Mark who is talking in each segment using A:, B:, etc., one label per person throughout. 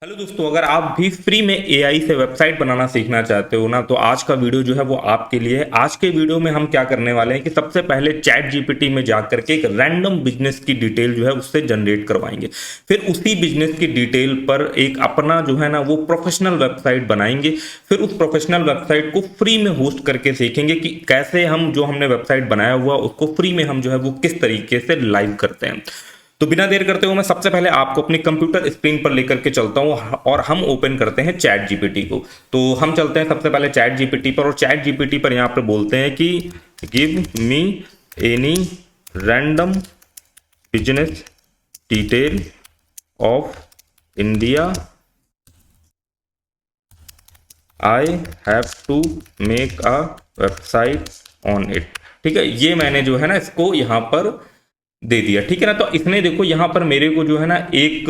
A: Hello दोस्तों, अगर आप भी फ्री में एआई से वेबसाइट बनाना सीखना चाहते हो ना, तो आज का वीडियो जो है वो आपके लिए है। आज के वीडियो में हम क्या करने वाले हैं कि सबसे पहले चैट जीपीटी में जाकर के एक रैंडम बिजनेस की डिटेल जो है उससे जनरेट करवाएंगे। फिर उसी बिजनेस की डिटेल पर एक अपना जो है ना वो प्रोफेशनल वेबसाइट बनाएंगे। फिर उस प्रोफेशनल वेबसाइट को फ्री में होस्ट करके सीखेंगे कि कैसे हम जो हमने वेबसाइट बनाया हुआ उसको फ्री में हम जो है वो किस तरीके से लाइव करते हैं। तो बिना देर करते हुए मैं सबसे पहले आपको अपनी कंप्यूटर स्क्रीन पर लेकर के चलता हूं और हम ओपन करते हैं चैट जीपीटी को। तो हम चलते हैं सबसे पहले चैट जीपीटी पर, और चैट जीपीटी पर यहां पर बोलते हैं कि give me any random business detail of India, I have to make a website on it. ठीक है, ये मैंने जो है ना इसको यहां पर दे दिया। ठीक है ना, तो इसने देखो यहाँ पर मेरे को जो है ना एक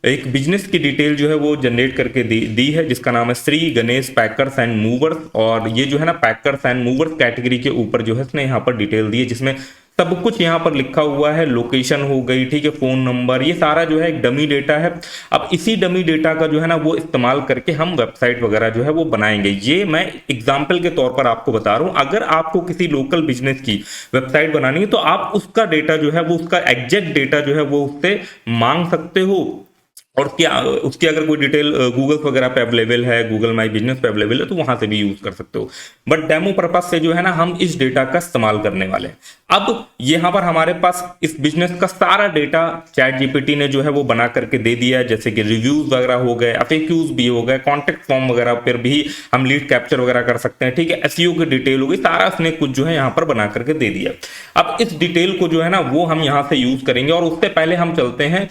A: एक बिजनेस की डिटेल जो है वो जनरेट करके दी है, जिसका नाम है Shri Ganesh packers and movers. और ये जो है ना पैकर्स एंड मूवर्स कैटेगरी के ऊपर जो है इसने यहाँ पर डिटेल दी है, जिसमें सब कुछ यहाँ पर लिखा हुआ है। लोकेशन हो गई, ठीक है, फोन नंबर, ये सारा जो है एक डमी डेटा है। अब इसी डमी डेटा का जो है ना वो इस्तेमाल करके हम वेबसाइट वगैरह जो है वो बनाएंगे। ये मैं एग्जाम्पल के तौर पर आपको बता रहा हूं। अगर आपको किसी लोकल बिजनेस की वेबसाइट बनानी है तो आप उसका डेटा जो है वो उसका एग्जैक्ट डेटा जो है वो उससे मांग सकते हो। और क्या उसकी अगर कोई डिटेल गूगल वगैरह पे अवेलेबल है, गूगल माई बिजनेस पे अवेलेबल है, तो वहां से भी यूज कर सकते हो। बट डेमो पर्पज से जो है ना हम इस डेटा का इस्तेमाल करने वाले हैं। अब यहां पर हमारे पास इस बिजनेस का सारा डेटा चैट जीपीटी ने जो है वो बना करके दे दिया है, जैसे कि रिव्यूज वगैरह हो गए, एफएक्यूज भी हो गए, कॉन्टेक्ट फॉर्म वगैरह पर भी हम लीड कैप्चर वगैरह कर सकते हैं। ठीक है, एसईओ की डिटेल हो गई, सारा उसने कुछ जो है यहाँ पर बना करके दे दिया। अब इस डिटेल को जो है ना वो हम यहाँ से यूज करेंगे, और उससे पहले हम चलते हैं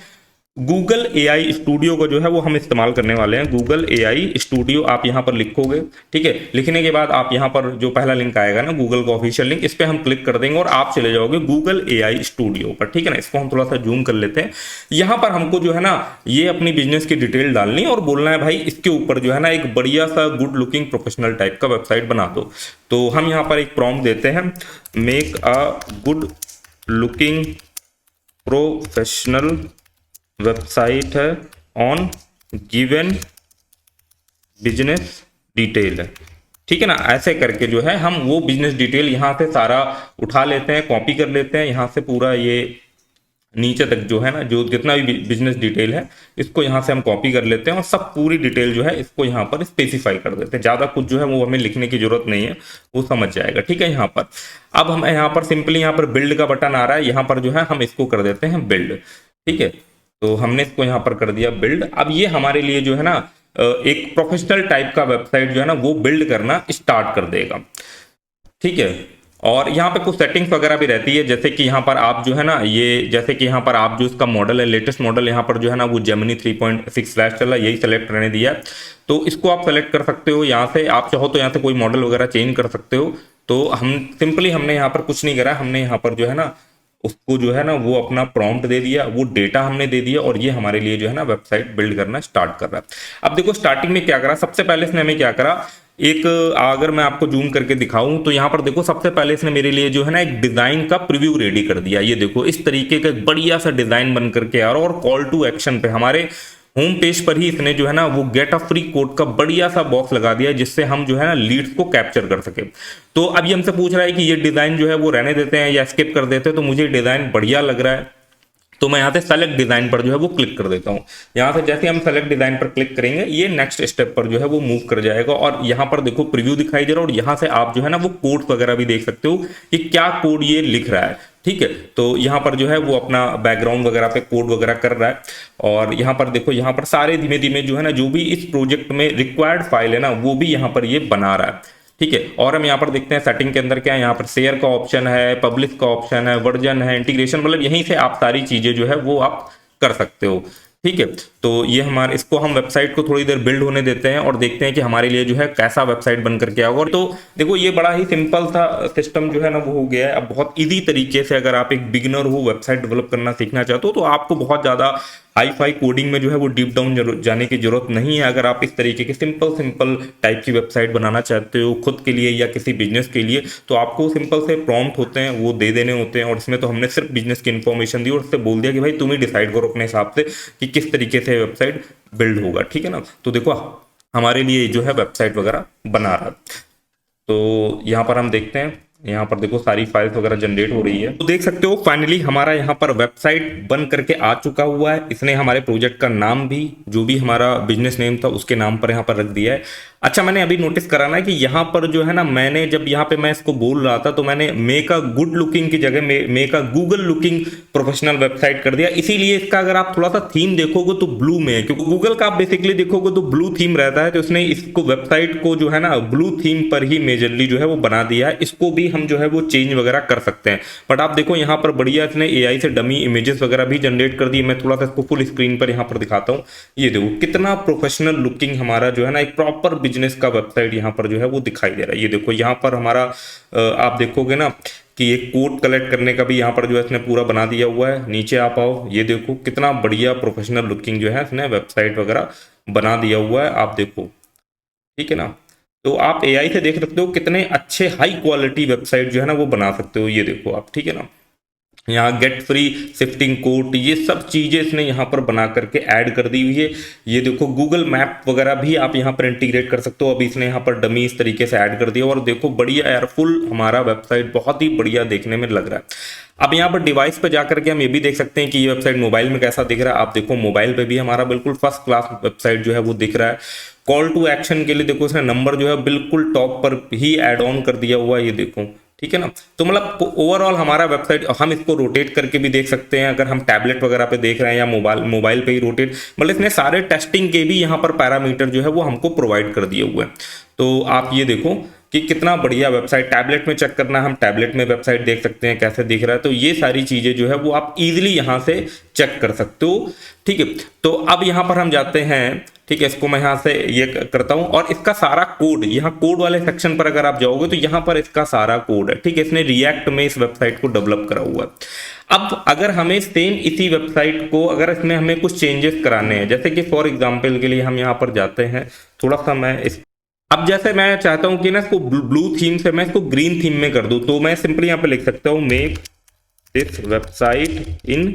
A: गूगल एआई स्टूडियो को जो है वो हम इस्तेमाल करने वाले हैं। गूगल एआई स्टूडियो आप यहां पर लिखोगे। ठीक है, लिखने के बाद आप यहां पर जो पहला लिंक आएगा ना गूगल का ऑफिशियल लिंक, इस पे हम क्लिक कर देंगे और आप चले जाओगे गूगल एआई स्टूडियो पर। ठीक है ना, इसको हम थोड़ा सा जूम कर लेते हैं। यहां पर हमको जो है ना ये अपनी बिजनेस की डिटेल डालनी और बोलना है भाई इसके ऊपर जो है ना एक बढ़िया सा गुड लुकिंग प्रोफेशनल टाइप का वेबसाइट बना दो। तो हम यहां पर एक प्रॉम्प्ट देते हैं, make a good looking professional website है ऑन गिवन बिजनेस डिटेल है। ठीक है ना, ऐसे करके जो है हम वो बिजनेस डिटेल यहां से सारा उठा लेते हैं, कॉपी कर लेते हैं यहां से पूरा ये नीचे तक जो है ना जो जितना भी बिजनेस डिटेल है इसको यहां से हम कॉपी कर लेते हैं और सब पूरी डिटेल जो है इसको यहां पर स्पेसिफाई कर देते हैं। ज्यादा कुछ जो है वो हमें लिखने की जरूरत नहीं है, वो समझ जाएगा। ठीक है, यहाँ पर अब हम यहाँ पर सिंपली यहाँ पर बिल्ड का बटन आ रहा है, यहाँ पर जो है हम इसको कर देते हैं बिल्ड। ठीक है, तो हमने इसको यहाँ पर कर दिया बिल्ड। अब ये हमारे लिए जो है ना एक प्रोफेशनल टाइप का वेबसाइट जो है ना वो बिल्ड करना स्टार्ट कर देगा। ठीक है, और यहाँ पे कुछ सेटिंग्स वगैरह भी रहती है, जैसे कि यहाँ पर आप जो है ना ये जैसे कि यहाँ पर आप जो इसका मॉडल है, लेटेस्ट मॉडल यहाँ पर जो है ना वो जेमिनी 3.6 फ्लैश चल रहा है, यही सेलेक्ट रहने दिया है। तो इसको आप सेलेक्ट कर सकते हो यहाँ से, आप चाहो तो यहाँ से कोई मॉडल वगैरह चेंज कर सकते हो। तो हम सिंपली हमने यहाँ पर कुछ नहीं करा, हमने यहाँ पर जो है ना उसको जो है ना वो अपना प्रॉम्प्ट दे दिया, वो डेटा हमने दे दिया, और ये हमारे लिए जो है ना वेबसाइट बिल्ड करना स्टार्ट कर रहा है। अब देखो स्टार्टिंग में क्या करा, सबसे पहले इसने हमें क्या करा, एक अगर मैं आपको जूम करके दिखाऊं तो यहां पर देखो सबसे पहले इसने मेरे लिए जो है ना एक डिजाइन का प्रीव्यू रेडी कर दिया। ये देखो इस तरीके का बढ़िया सा डिजाइन बन करके आ रहा है, और कॉल टू एक्शन पे हमारे होम पेज पर ही इसने जो है ना वो गेट अ फ्री कोड का बढ़िया सा बॉक्स लगा दिया, जिससे हम जो है ना लीड्स को कैप्चर कर सके। तो अब ये हमसे पूछ रहा है कि ये डिजाइन जो है वो रहने देते हैं या स्किप कर देते हैं, तो मुझे डिजाइन बढ़िया लग रहा है, तो मैं यहाँ से सेलेक्ट डिजाइन पर जो है वो क्लिक कर देता हूँ। यहाँ से जैसे हम सेलेक्ट डिजाइन पर क्लिक करेंगे ये नेक्स्ट स्टेप पर जो है वो मूव कर जाएगा, और यहाँ पर देखो प्रीव्यू दिखाई दे रहा है, और यहाँ से आप जो है ना वो कोड्स वगैरह भी देख सकते हो कि क्या कोड ये लिख रहा है। ठीक है, तो यहाँ पर जो है वो अपना बैकग्राउंड वगैरह पे कोड वगैरह कर रहा है, और यहाँ पर देखो यहाँ पर सारे धीमे धीमे जो है ना जो भी इस प्रोजेक्ट में रिक्वायर्ड फाइल है ना वो भी यहाँ पर ये बना रहा है। ठीक है, और हम यहाँ पर देखते हैं सेटिंग के अंदर क्या है, यहाँ पर शेयर का ऑप्शन है, पब्लिश का ऑप्शन है, वर्जन है, इंटीग्रेशन, मतलब यहीं से आप सारी चीजें जो है वो आप कर सकते हो। ठीक है, तो ये हमारे इसको हम वेबसाइट को थोड़ी देर बिल्ड होने देते हैं और देखते हैं कि हमारे लिए जो है कैसा वेबसाइट बन करके आएगा। तो देखो ये बड़ा ही सिंपल सा सिस्टम जो है ना वो हो गया है। अब बहुत इजी तरीके से अगर आप एक बिगिनर हो वेबसाइट डेवलप करना सीखना चाहते हो तो आपको बहुत ज़्यादा हाई फाई कोडिंग में जो है वो डीप डाउन जाने की जरूरत नहीं है। अगर आप इस तरीके की सिंपल सिंपल टाइप की वेबसाइट बनाना चाहते हो खुद के लिए या किसी बिजनेस के लिए, तो आपको सिंपल से प्रॉम्प्ट होते हैं वो दे देने होते हैं, और इसमें तो हमने सिर्फ बिजनेस की इन्फॉर्मेशन दी और उससे बोल दिया कि भाई तुम ही डिसाइड करो अपने हिसाब से कि किस तरीके से वेबसाइट बिल्ड होगा, ठीक है ना। तो देखो हमारे लिए जो है वेबसाइट वगैरह बना रहा। तो यहाँ पर हम देखते हैं, यहाँ पर देखो सारी फाइल्स वगैरह जनरेट हो रही है, तो देख सकते हो फाइनली हमारा यहाँ पर वेबसाइट बन करके आ चुका हुआ है। इसने हमारे प्रोजेक्ट का नाम भी, जो भी हमारा बिजनेस नेम था उसके नाम पर यहाँ पर रख दिया है। अच्छा, मैंने अभी नोटिस करा ना कि यहाँ पर जो है ना, मैंने जब यहाँ पे मैं इसको बोल रहा था तो मैंने मेक अ गुड लुकिंग की जगह make a Google looking professional website कर दिया। इसीलिए इसका अगर आप थोड़ा सा थीम देखोगे तो ब्लू में है, क्योंकि गूगल का आप बेसिकली देखोगे तो ब्लू थीम रहता है, तो इसने इसको वेबसाइट को जो है ना ब्लू थीम पर ही मेजरली जो है वो बना दिया है। इसको भी हम जो है वो चेंज वगैरह कर सकते हैं, बट आप देखो यहाँ पर बढ़िया इसने एआई से डमी इमेजेस वगैरह भी जनरेट कर दी। मैं थोड़ा सा इसको फुल स्क्रीन पर यहाँ पर दिखाता हूँ, ये देखो कितना प्रोफेशनल लुकिंग हमारा जो है ना एक प्रॉपर बिजनेस का वेबसाइट यहाँ पर जो है वो दिखाई दे रहा है। ये देखो यहाँ पर हमारा आप देखोगे ना कि एक कोड कलेक्ट करने का भी यहाँ पर जो है इसने पूरा बना दिया हुआ है। नीचे आप आओ, ये देखो कितना बढ़िया प्रोफेशनल लुकिंग जो है इसने वेबसाइट वगैरह बना दिया हुआ है, आप देखो, ठीक है ना। तो आप एआई से देख सकते हो कितने अच्छे हाई क्वालिटी वेबसाइट जो है ना वो बना सकते हो, ये देखो आप, ठीक है ना। यहाँ गेट फ्री शिफ्टिंग कोड, ये सब चीज़ें इसने यहाँ पर बना करके ऐड कर दी हुई है। ये देखो गूगल मैप वगैरह भी आप यहाँ पर इंटीग्रेट कर सकते हो, अभी इसने यहाँ पर डमी इस तरीके से ऐड कर दिया, और देखो बढ़िया यार, फुल हमारा वेबसाइट बहुत ही बढ़िया देखने में लग रहा है। अब यहाँ पर डिवाइस पे जाकर के हम ये भी देख सकते हैं कि ये वेबसाइट मोबाइल में कैसा दिख रहा है। आप देखो मोबाइल पे भी हमारा बिल्कुल फर्स्ट क्लास वेबसाइट जो है वो दिख रहा है। कॉल टू एक्शन के लिए देखो इसने नंबर जो है बिल्कुल टॉप पर ही ऐड ऑन कर दिया हुआ है, ये देखो, ठीक है ना। तो मतलब ओवरऑल हमारा वेबसाइट, हम इसको रोटेट करके भी देख सकते हैं अगर हम टैबलेट वगैरह पे देख रहे हैं या मोबाइल पे ही रोटेट, मतलब इसने सारे टेस्टिंग के भी यहाँ पर पैरामीटर जो है वो हमको प्रोवाइड कर दिए हुए हैं। तो आप ये देखो कि कितना बढ़िया वेबसाइट, टैबलेट में चेक करना, हम टैबलेट में वेबसाइट देख सकते हैं कैसे दिख रहा है। तो ये सारी चीज़ें जो है वो आप इजीली यहाँ से चेक कर सकते हो, ठीक है। तो अब यहाँ पर हम जाते हैं, ठीक है, इसको मैं यहाँ से ये करता हूँ, और इसका सारा कोड, यहाँ कोड वाले सेक्शन पर अगर आप जाओगे तो यहाँ पर इसका सारा कोड है, ठीक है। इसने रिएक्ट में इस वेबसाइट को डेवलप करा हुआ है। अब अगर हमें सेम इसी वेबसाइट को, अगर इसमें हमें कुछ चेंजेस कराने हैं, जैसे कि फॉर एग्जाम्पल के लिए हम यहाँ पर जाते हैं, थोड़ा सा मैं इस, अब जैसे मैं चाहता हूं कि ना इसको ब्लू थीम से मैं इसको ग्रीन थीम में कर दूं, तो मैं सिंपली यहां पे लिख सकता हूं make this website in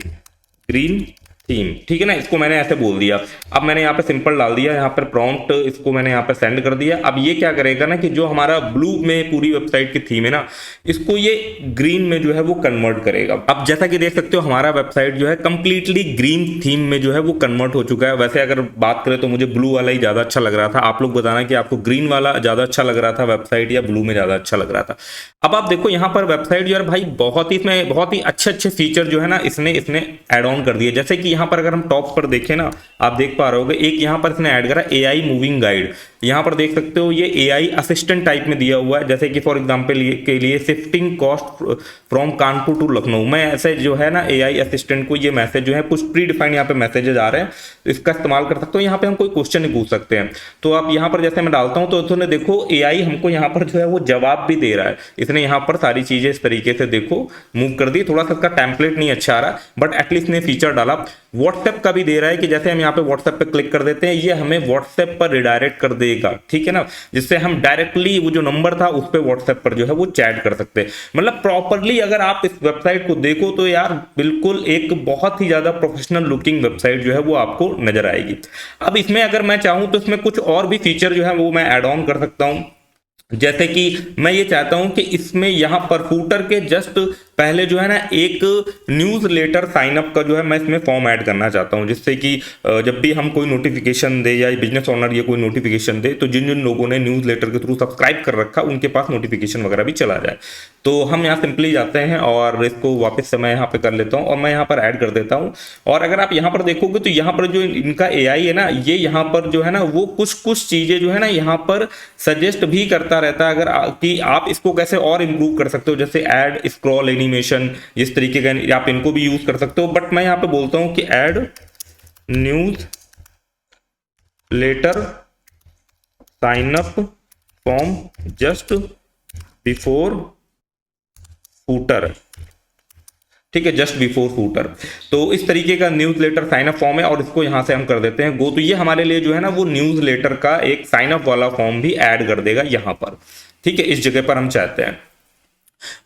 A: green theme, ठीक है ना। इसको मैंने ऐसे बोल दिया। अब मैंने यहाँ पे सिंपल डाल दिया, यहाँ पर प्रॉम्प्ट इसको मैंने यहाँ पे सेंड कर दिया। अब ये क्या करेगा ना कि जो हमारा ब्लू में पूरी वेबसाइट की थीम है ना, इसको ये ग्रीन में जो है वो कन्वर्ट करेगा। अब जैसा कि देख सकते हो हमारा वेबसाइट जो है कंप्लीटली ग्रीन थीम में जो है वो कन्वर्ट हो चुका है। वैसे अगर बात करें तो मुझे ब्लू वाला ही ज्यादा अच्छा लग रहा था, आप लोग बताना कि आपको ग्रीन वाला ज्यादा अच्छा लग रहा था वेबसाइट या ब्लू में ज्यादा अच्छा लग रहा था। अब आप देखो यहाँ पर वेबसाइट जो है भाई बहुत ही, इसमें बहुत ही अच्छे अच्छे फीचर जो है ना इसने ऐड ऑन कर दिए। जैसे कि यहाँ पर अगर हम टॉप पर देखें ना, आप देख पा रहे होगे, एक यहाँ पर इसने ऐड करा एआई मूविंग गाइड। यहाँ पर देख सकते हो ये एआई असिस्टेंट टाइप में दिया हुआ है, जैसे कि फॉर एग्जांपल के लिए shifting cost from Kanpur to Lucknow, मैं ऐसे जो है ना एआई असिस्टेंट को ये मैसेज जो है कुछ प्री डिफाइंड यहाँ पे मैसेजेस आ रहे हैं, तो इसका इस्तेमाल कर सकते हो। यहाँ पे हम कोई क्वेश्चन नहीं पूछ सकते हैं, तो आप यहाँ पर जैसे मैं डालता हूँ तो उसने देखो एआई हमको यहाँ पर जो है वो जवाब भी दे रहा है। इसने यहाँ पर सारी चीजें इस तरीके से देखो मूव कर दी। थोड़ा सा इसका टेम्पलेट नहीं अच्छा आ रहा, बट एटलीस्ट ने फीचर डाला। व्हाट्सएप का भी दे रहा है कि जैसे हम यहाँ पे व्हाट्सएप पे क्लिक कर देते हैं, ये हमें व्हाट्सएप पर रिडायरेक्ट कर देगा, ठीक है ना, जिससे हम डायरेक्टली वो जो नंबर था उस पे व्हाट्सएप पर जो है वो चैट कर सकते हैं। मतलब प्रॉपरली अगर आप इस वेबसाइट को देखो तो यार बिल्कुल एक बहुत ही ज्यादा प्रोफेशनल लुकिंग वेबसाइट जो है वो आपको नजर आएगी। अब इसमें अगर मैं चाहूं तो इसमें कुछ और भी फीचर जो है वो मैं ऐड ऑन कर सकता हूं, जैसे कि मैं ये चाहता हूं कि इसमें यहां पर फूटर के जस्ट पहले जो है ना एक न्यूज लेटर साइन अप का जो है मैं इसमें फॉर्म ऐड करना चाहता हूं, जिससे कि जब भी हम कोई नोटिफिकेशन दे या बिजनेस ओनर ये कोई नोटिफिकेशन दे तो जिन जिन लोगों ने न्यूज लेटर के थ्रू सब्सक्राइब कर रखा उनके पास नोटिफिकेशन वगैरह भी चला जाए। तो हम यहाँ सिंपली जाते हैं और इसको वापस से मैं यहाँ पे कर लेता हूँ और मैं यहाँ पर ऐड कर देता हूँ। और अगर आप यहाँ पर देखोगे तो यहाँ पर जो इनका एआई है ना, ये यहाँ पर जो है ना वो कुछ चीजें जो है ना यहाँ पर सजेस्ट भी करता रहता है, अगर कि आप इसको कैसे और इम्प्रूव कर सकते हो, जैसे ऐड स्क्रॉल एनिमेशन, इस तरीके का आप इनको भी यूज कर सकते हो। बट मैं यहाँ पे बोलता हूँ कि add newsletter sign up form just before footer, ठीक है, जस्ट बिफोर फूटर। तो इस तरीके का न्यूज़लेटर साइन अप फॉर्म है और इसको यहां से हम कर देते हैं गो। तो ये हमारे लिए जो है ना वो न्यूज़लेटर का एक साइन अप वाला फॉर्म भी ऐड कर देगा यहां पर। ठीक है, इस जगह पर हम चाहते हैं।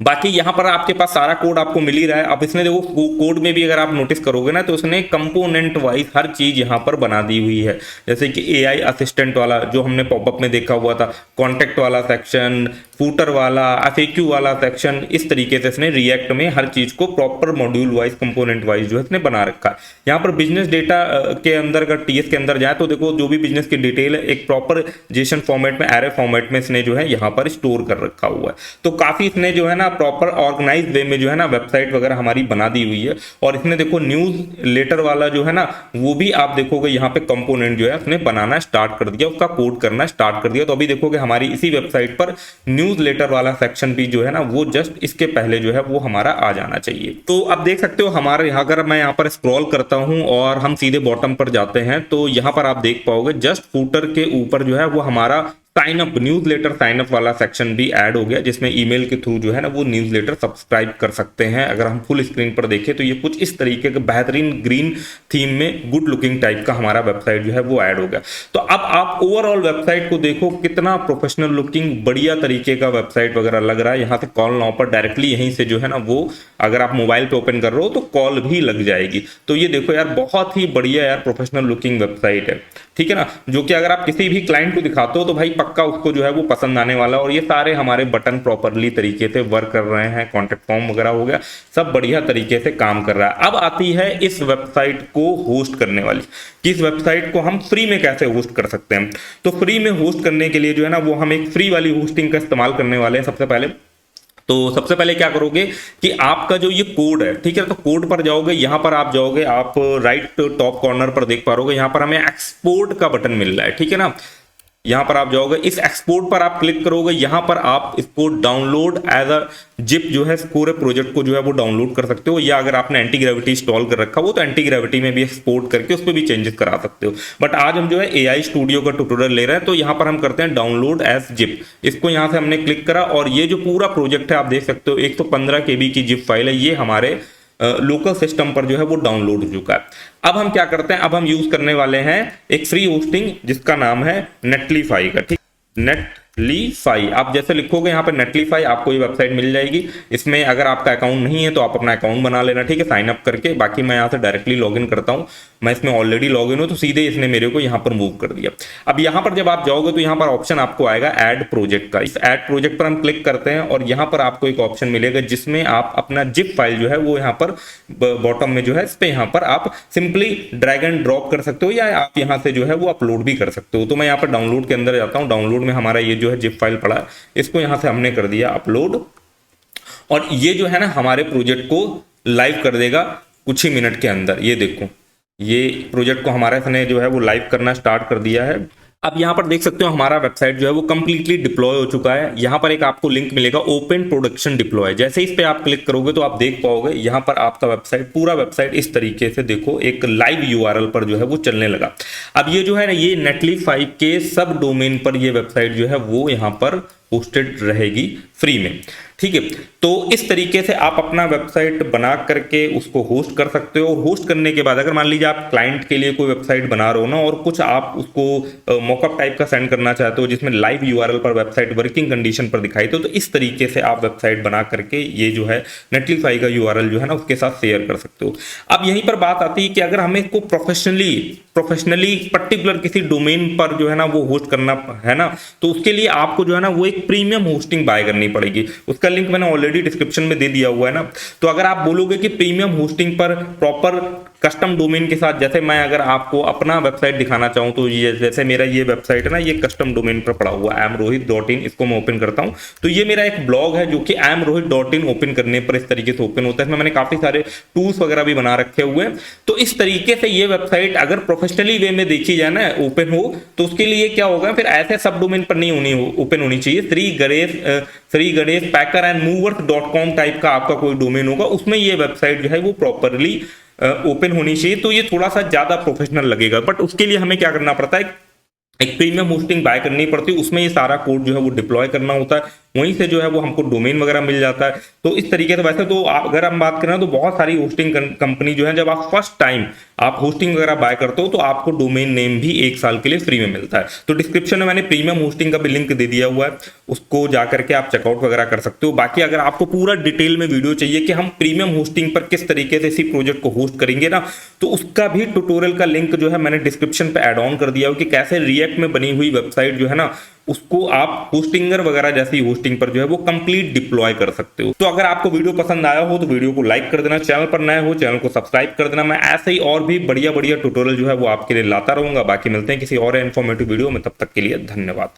A: बाकी यहां पर आपके पास सारा कोड आपको मिल ही रहा है। अब इसने देखो कोड में भी अगर आप नोटिस करोगे ना तो उसने कंपोनेंट वाइज हर चीज यहां पर बना दी हुई है। जैसे कि एआई असिस्टेंट वाला जो हमने पॉपअप में देखा हुआ था, कॉन्टेक्ट वाला सेक्शन, फूटर वाला, एफएक्यू वाला सेक्शन, इस तरीके से इसने रिएक्ट में हर चीज को proper module wise component wise जो है इसने बना रखा है। यहाँ पर बिजनेस डेटा के अंदर अगर टीएस के अंदर जाए तो देखो जो भी बिजनेस की डिटेल है एक प्रॉपर जेसन फॉर्मेट में, एरे फॉर्मेट में इसने जो है यहाँ पर स्टोर कर रखा हुआ है। तो काफी इसने जो है ना प्रॉपर ऑर्गेनाइज वे में जो है ना वेबसाइट वगैरह हमारी बना दी हुई है। और इसने देखो न्यूज लेटर वाला जो है ना वो भी आप देखोगे यहाँ पे कंपोनेंट जो है उसने बनाना स्टार्ट कर दिया, उसका कोड करना स्टार्ट कर दिया। तो अभी देखोगे हमारी इसी वेबसाइट पर न्यूज लेटर वाला सेक्शन भी जो है ना वो जस्ट इसके पहले जो है वो हमारा आ जाना चाहिए। तो आप देख सकते हो हमारे यहाँ, अगर मैं यहाँ पर स्क्रॉल करता हूँ और हम सीधे बॉटम पर जाते हैं तो यहाँ पर आप देख पाओगे जस्ट फूटर के ऊपर जो है वो हमारा sign up, newsletter sign up वाला सेक्शन भी ऐड हो गया, जिसमें ईमेल के थ्रू जो है ना वो न्यूज़लेटर सब्सक्राइब कर सकते हैं। अगर हम फुल स्क्रीन पर देखें तो ये कुछ इस तरीके का बेहतरीन ग्रीन थीम में गुड लुकिंग टाइप का हमारा वेबसाइट जो है वो ऐड हो गया। तो अब आप ओवरऑल वेबसाइट को देखो कितना प्रोफेशनल लुकिंग बढ़िया तरीके का वेबसाइट वगैरह लग रहा है। यहाँ से कॉल नाउ पर डायरेक्टली यहीं से जो है ना वो अगर आप मोबाइल पे ओपन कर रहे हो तो कॉल भी लग जाएगी। तो ये देखो यार बहुत ही बढ़िया यार प्रोफेशनल लुकिंग वेबसाइट है, ठीक है ना, जो कि अगर आप किसी भी क्लाइंट को दिखाते हो तो भाई पक्का उसको जो है वो पसंद आने वाला। और ये सारे हमारे बटन प्रॉपरली तरीके से वर्क कर रहे हैं, कॉन्टेक्ट फॉर्म वगैरह हो गया, सब बढ़िया तरीके से काम कर रहा है। अब आती है इस वेबसाइट को होस्ट करने वाली कि इस वेबसाइट को हम फ्री में कैसे होस्ट कर सकते हैं। तो फ्री में होस्ट करने के लिए जो है ना वो हम एक फ्री वाली होस्टिंग का इस्तेमाल करने वाले हैं सबसे पहले। तो सबसे पहले क्या करोगे कि आपका जो ये कोड है, ठीक है, तो कोड पर जाओगे, यहां पर आप जाओगे, आप राइट टॉप कॉर्नर पर देख पाओगे यहां पर हमें एक्सपोर्ट का बटन मिल रहा है, ठीक है ना। यहां पर आप जाओगे, इस एक्सपोर्ट पर आप क्लिक करोगे, यहां पर आप इसको डाउनलोड एज अ जिप जो है पूरे प्रोजेक्ट को जो है वो डाउनलोड कर सकते हो। या अगर आपने एंटी ग्रेविटी इंस्टॉल कर रखा हो तो एंटी ग्रेविटी में भी एक्सपोर्ट करके उस पर भी चेंजेस करा सकते हो। बट आज हम जो है एआई स्टूडियो का ट्यूटोरियल ले रहे हैं तो यहां पर हम करते हैं डाउनलोड एज जिप। इसको यहां से हमने क्लिक करा और ये जो पूरा प्रोजेक्ट है आप देख सकते हो 115 KB की जिप फाइल है, ये हमारे लोकल सिस्टम पर जो है वो डाउनलोड हो चुका है। अब हम क्या करते हैं, अब हम यूज करने वाले हैं एक फ्री होस्टिंग जिसका नाम है नेटलीफाई का, ठीक, नेटलीफाई। आप जैसे लिखोगे यहाँ पे नेटलीफाई आपको ये वेबसाइट मिल जाएगी। इसमें अगर आपका अकाउंट नहीं है तो आप अपना अकाउंट बना लेना, ठीक है, साइन अप करके। बाकी मैं यहाँ से डायरेक्टली लॉगिन करता हूँ, मैं इसमें ऑलरेडी लॉगिन हूँ तो सीधे इसने मेरे को यहाँ पर मूव कर दिया। अब यहाँ पर जब आप जाओगे तो यहाँ पर ऑप्शन आपको आएगा ऐड प्रोजेक्ट का। इस ऐड प्रोजेक्ट पर हम क्लिक करते हैं और यहाँ पर आपको एक ऑप्शन मिलेगा जिसमें आप अपना जिप फाइल जो है वो यहाँ पर बॉटम में जो है इस पे यहाँ पर आप सिंपली ड्रैग एंड ड्रॉप कर सकते हो या आप यहाँ से जो है वो अपलोड भी कर सकते हो। तो मैं यहाँ पर डाउनलोड के अंदर जाता हूँ, डाउनलोड में हमारा ये जो है जिप फाइल पड़ा है, इसको यहाँ से हमने कर दिया अपलोड और ये जो है ना हमारे प्रोजेक्ट को लाइव कर देगा कुछ ही मिनट के अंदर। ये देखो ये प्रोजेक्ट को हमारा इसने जो है वो लाइव करना स्टार्ट कर दिया है। अब यहाँ पर देख सकते हो हमारा वेबसाइट जो है वो कंप्लीटली डिप्लॉय हो चुका है। यहाँ पर एक आपको लिंक मिलेगा ओपन प्रोडक्शन डिप्लॉय, जैसे इस पे आप क्लिक करोगे तो आप देख पाओगे यहाँ पर आपका वेबसाइट, पूरा वेबसाइट इस तरीके से देखो एक लाइव यूआरएल पर जो है वो चलने लगा। अब ये जो है ना ये नेटलीफाई के सब डोमेन पर ये वेबसाइट जो है वो यहाँ पर होस्टेड रहेगी फ्री में, ठीक है। तो इस तरीके से आप अपना वेबसाइट बना करके उसको होस्ट कर सकते हो। और होस्ट करने के बाद अगर मान लीजिए आप क्लाइंट के लिए कोई वेबसाइट बना रहे हो ना और कुछ आप उसको मॉकअप टाइप का सेंड करना चाहते हो जिसमें लाइव यूआरएल पर वेबसाइट वर्किंग कंडीशन पर दिखाई दो, तो इस तरीके से आप वेबसाइट बना करके ये जो है नेटलीफाई का यूआरएल जो है ना उसके साथ शेयर कर सकते हो। अब यहीं पर बात आती है कि अगर हमें इसको प्रोफेशनली पर्टिकुलर किसी डोमेन पर जो है ना वो होस्ट करना है ना, तो उसके लिए आपको जो है ना वो एक प्रीमियम होस्टिंग बाय करनी पड़ेगी। उसका लिंक मैंने ऑलरेडी डिस्क्रिप्शन में दे दिया हुआ है ना। तो अगर आप बोलोगे कि प्रीमियम होस्टिंग पर प्रॉपर कस्टम डोमेन के साथ, जैसे मैं अगर आपको अपना वेबसाइट दिखाना चाहूँ तो ये जैसे मेरा ये वेबसाइट है ना ये कस्टम डोमेन पर पड़ा हुआ amrohit.in, इसको मैं ओपन करता हूँ तो ये मेरा एक ब्लॉग है जो कि amrohit.in ओपन करने पर इस तरीके से ओपन होता है। इसमें मैंने काफी सारे टूल्स वगैरह भी बना रखे हुए हैं। तो इस तरीके से ये वेबसाइट अगर प्रोफेशनली वे में देखी जाए ना ओपन हो तो उसके लिए क्या होगा, फिर ऐसे सब डोमेन पर नहीं ओपन होनी चाहिए। श्री गणेश पैकर एंड मूवर्स.com टाइप का आपका कोई डोमेन होगा, उसमें ये वेबसाइट जो है वो प्रॉपरली ओपन होनी चाहिए। तो ये थोड़ा सा ज्यादा प्रोफेशनल लगेगा, बट उसके लिए हमें क्या करना पड़ता है, एक प्रीमियम होस्टिंग बाय करनी पड़ती है, उसमें ये सारा कोड जो है वो डिप्लॉय करना होता है। वहीं से जो है वो हमको डोमेन वगैरह मिल जाता है। तो इस तरीके से वैसे तो अगर हम बात करें तो बहुत सारी होस्टिंग कंपनी जो है, जब आप फर्स्ट टाइम आप होस्टिंग वगैरह बाय करते हो तो आपको डोमेन नेम भी 1 साल के लिए फ्री में मिलता है। तो डिस्क्रिप्शन में मैंने प्रीमियम होस्टिंग का भी लिंक दे दिया हुआ है, उसको जाकर के आप चेकआउट वगैरह कर सकते हो। बाकी अगर आपको पूरा डिटेल में वीडियो चाहिए कि हम प्रीमियम होस्टिंग पर किस तरीके से इसी प्रोजेक्ट को होस्ट करेंगे ना, तो उसका भी ट्यूटोरियल का लिंक जो है मैंने डिस्क्रिप्शन पे ऐड ऑन कर दिया हो कि कैसे रिएक्ट में बनी हुई वेबसाइट जो है ना, उसको आप होस्टिंगर वगैरह जैसी होस्टिंग पर जो है वो कंप्लीट डिप्लॉय कर सकते हो। तो अगर आपको वीडियो पसंद आया हो तो वीडियो को लाइक कर देना, चैनल पर नए हो चैनल को सब्सक्राइब कर देना। मैं ऐसे ही और भी बढ़िया बढ़िया ट्यूटोरियल जो है वो आपके लिए लाता रहूंगा। बाकी मिलते हैं किसी और इन्फॉर्मेटिव वीडियो में, तब तक के लिए धन्यवाद।